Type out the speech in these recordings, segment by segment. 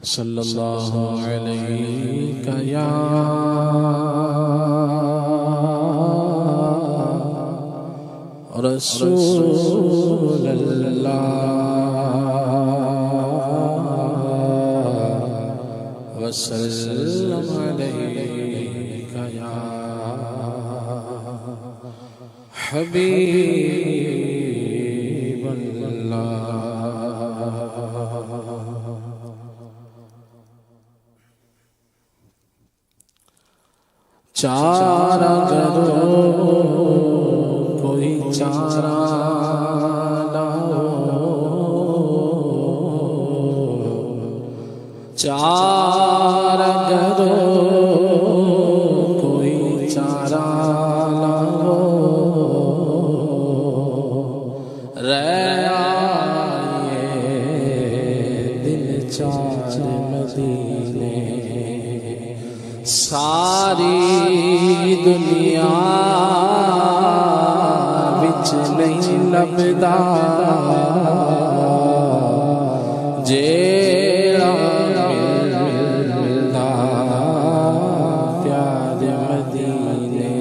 صلی اللہ علیہ یا رسول اللہ وسلم علیک یا حبیب اللہ۔ چارہ کرو کوئی چارہ نہ ہو، چارہ کرو کوئی چارہ نہ ہو، رہ آئے دل چار مدینے، ساری دنیا بچ نہیں لبدا جیڑا ملدا پیار مدینے،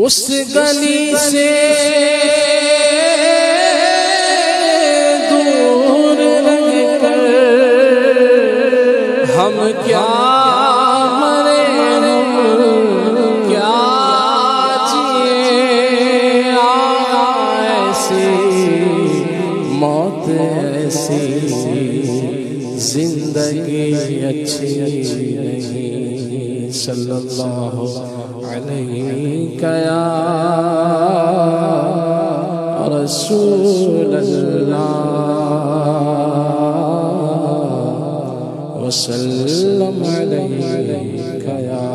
اس گلی سے دور رہ کر ہم کیا مرے ہم کیا جیے، ایسی موت ایسی زندگی اچھی نہیں، صلی اللہ علیہ یا رسول اللہ وسلم علیک یا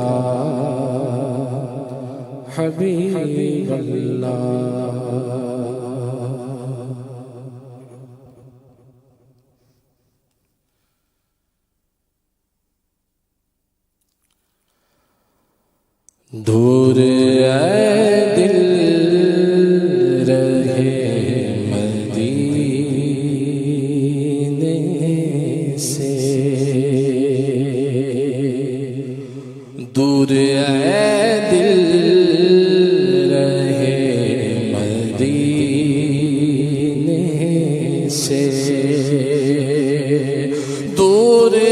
حبیب اللہ۔ دور اے دل رہے مدینے سے، دور اے دل رہے مدینے سے، دور اے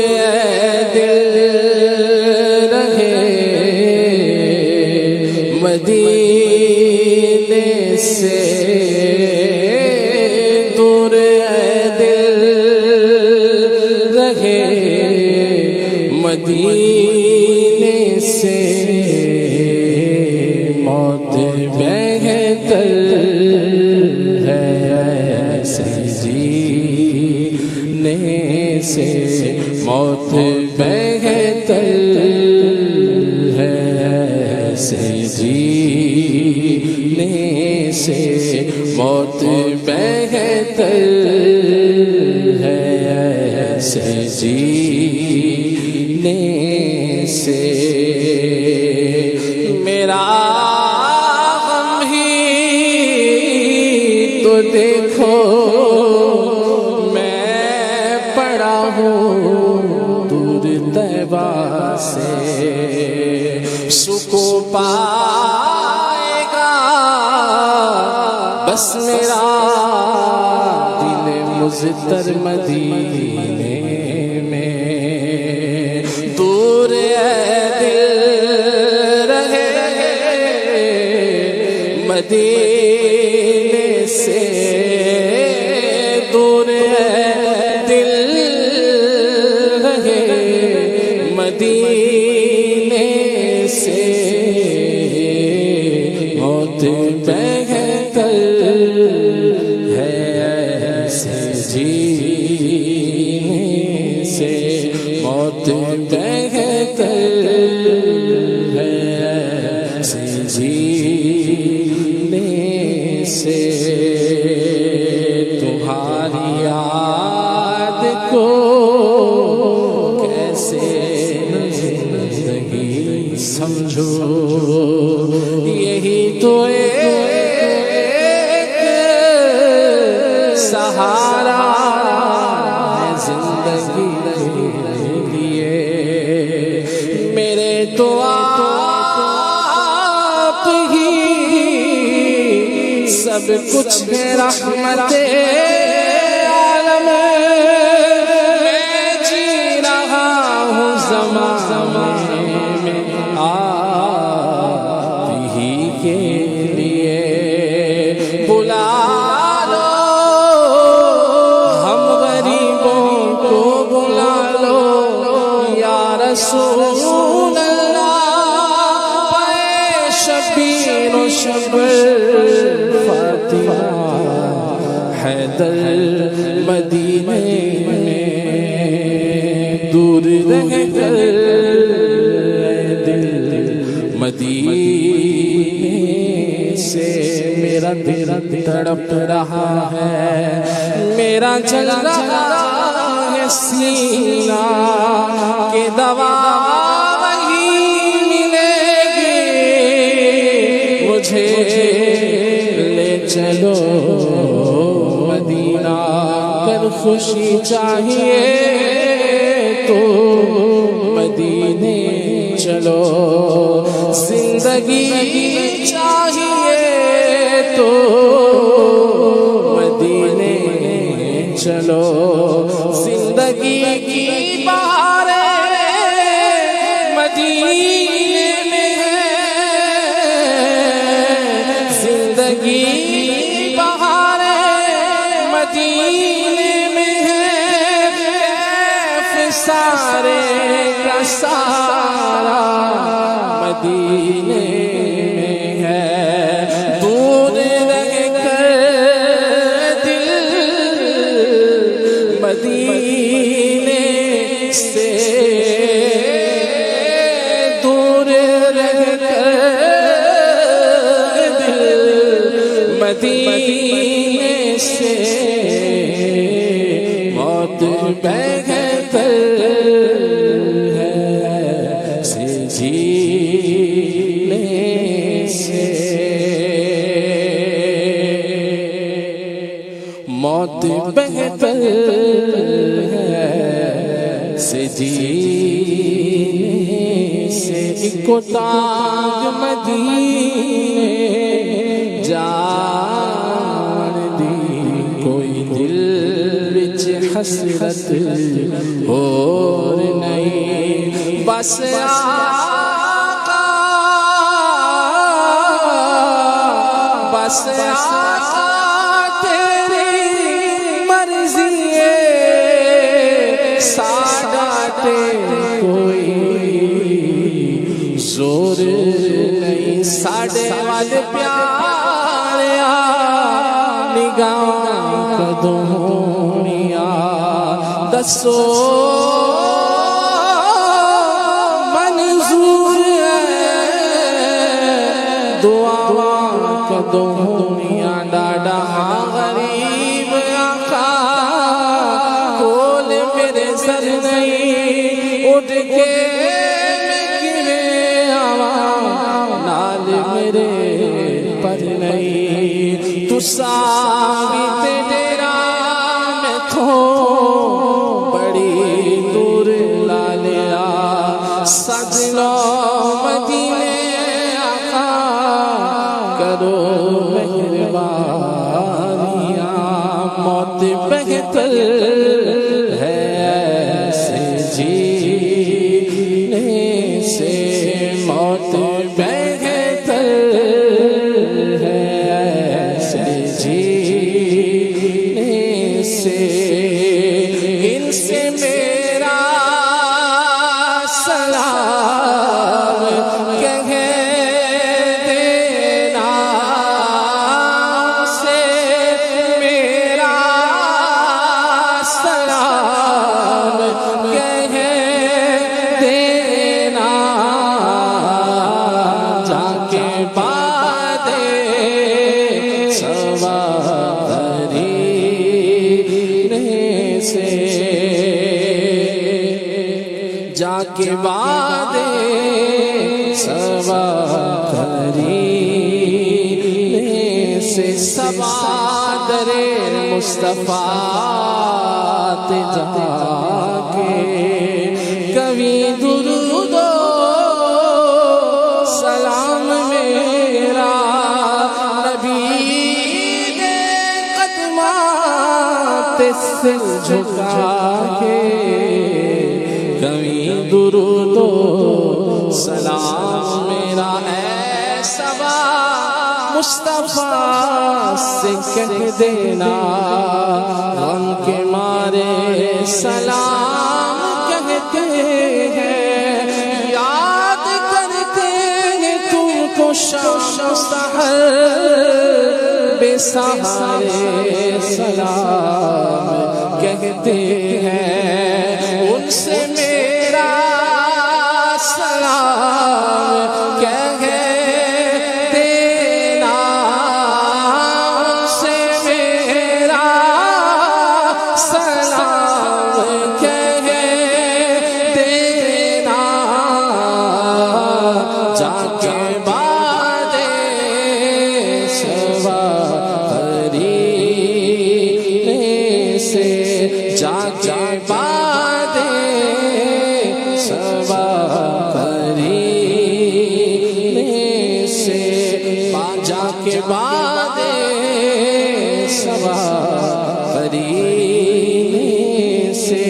دل رہے مدینے سے، دور اے دل رہے مدینے سے، موت بہتر ہے ایسے جینے سے، موت بہتر ہے ایسے جینے سے، موت بہتر ہے ایسے جینے سے، میرا غم ہی تو دیکھو میں پڑا ہوں دور طیبہ سے، سکون پائے گا بس میرا دل مضطر مدینے میں، دور اے دل رہے مدینے سے، دور اے دل رہے مدینے سے، موت بہتر ہے ایسے جینے سے، موت بہتر ہے ایسے جینے سے، تمہاری یاد کو کیسے زندگی سمجھو، یہی تو ایک سہارا ہے سب کچھ ہے رحمت عالم میں جی رہا ہوں زمانے میں آپ ہی کے لیے بلا لو ہم غریبوں کو بلا لو یا رسول شبیر و شبر فاطمہ حیدر مدینے میں دور رہ کر دل مدینے سے میرا دل تڑپ رہا ہے میرا جل رہا ہے سینہ کہ دوا مجھے لے چلو مدینہ کر خوشی چاہیے تو مدینے چلو زندگی چاہیے تو مدینے چلو زندگی کی بہاریں مدینے بہاریں مدینے میں ہے کیف سارے کا سارا مدینے میں ہے دور رہ کر دل مدینے سے دور رہ کر مدینے سے موت بہتر ہے سے جینے سے موت بہتر ہے سے جینے سے ایک تاج مدینے جان دی کوئی دل وچ حسرت اور نہیں بس آقا بس آقا تیری مرضی ہے سادات کوئی زور نہیں ساڑھے والے پیاریا نگاہ قدمونیا دسو منظور ہے دعا قدمونیا ڈاڈا غریب آقا کول میرے سر نہیں اٹھ کے میرے پر نہیں تو ثابت ڈیرا میں تھو بڑی دور لا لیا سجنو مدینے آقا کرو مہربانیاں موت بہتر ہے سے جینے سے موت بہتر ہے سے جینے سے ان سے میرا سلام کہہ دینا سے میرا سلام کہہ دینا جا کے بعد سواری سے جا کے بعد سواری سے سوادر مصطفیٰ جا کے کبھی درود و سلام میرا نبی جھکا کے کبھی درود و سلام میرا اے صبا مصطفیٰ سے کہہ دینا، غم کے مارے سلام کہتے ہیں، یاد کرتے ہیں تم کو شام و سحر، بے سہارے سلام کہتے ہیں، ان سے میرا سلام کہہ دینا، ان سے میرا سلام کہہ دینا، جا کے بعد صبا قرینے سے، جا کے بعد صبا قرینے سے، جا کے بعد صبا قرینے سے،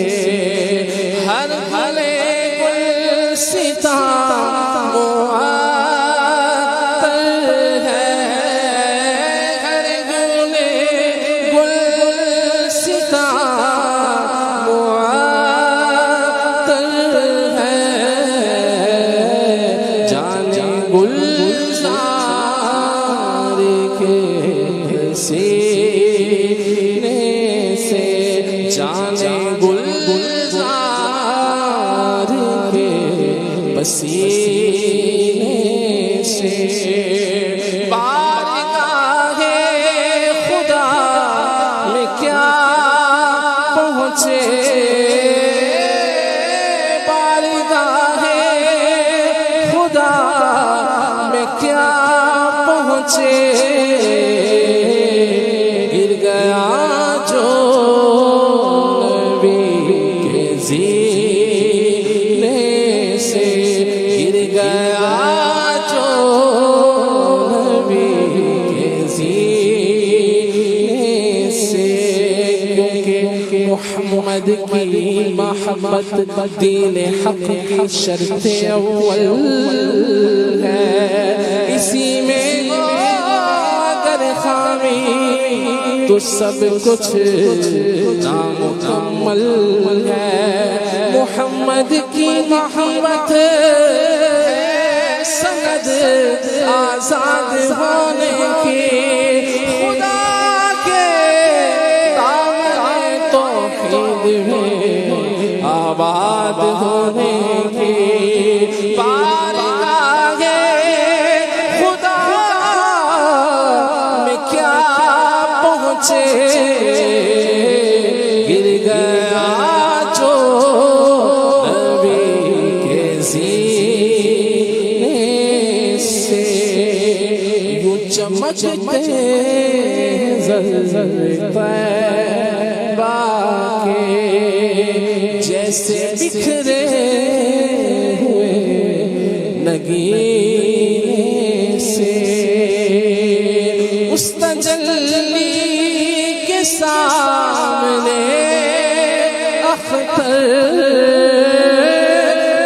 ہر بھلے گلستاں معطر ہے، ہر بھلے گلستاں معطر ہے، جانے گلزار کے سینے سے، جانے گلزار کے پسینے سے، بارگاہ خدا میں کیا پہنچے، بارگاہ خدا میں کیا پہنچے، گر گیا جو نبی کے زینے سے، گر گیا جو نبی کے زینے سے، کیونکہ محمد کی محبت دین حق کی شرط اول ہے، اسی میں اگر خامی تو سب کچھ نامکمل ہے، محمد کی محبت سند آزاد ہونے کی، خدا کے دامن توحید میں آباد ہونے کی، بارگاہ خدا میں کیا پہنچے، گر گیا جو نبی کے سینے سے، یوں چمکتے زلزل طیبہ کے، جیسے بکھرے ہوئے نگینے سے، اس تجلی کے سامنے اختر،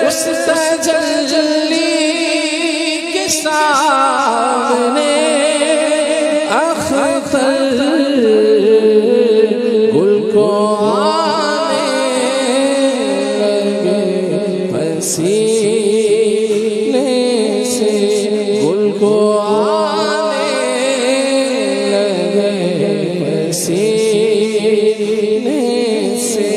اس تجلی کے سامنے اختر، گل کو آنے لگے پسینے سے، گل کو آنے لگے پسینے سے،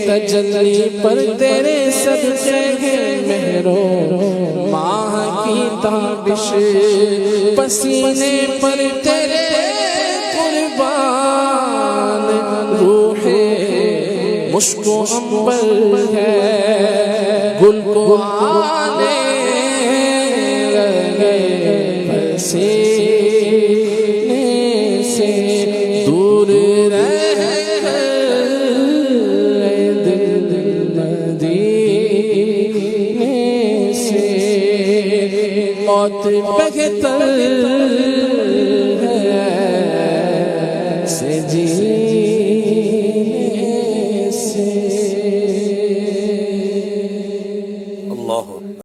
تجلی پر تیرے صدقے ہیں مہرو ماہ کی تابش، پسینے پر تیرے قربان روح مشک و عنبر ہے، گل کو آنے لگے پسینے سے، دور رہ دل مدینے سے، موت بہتر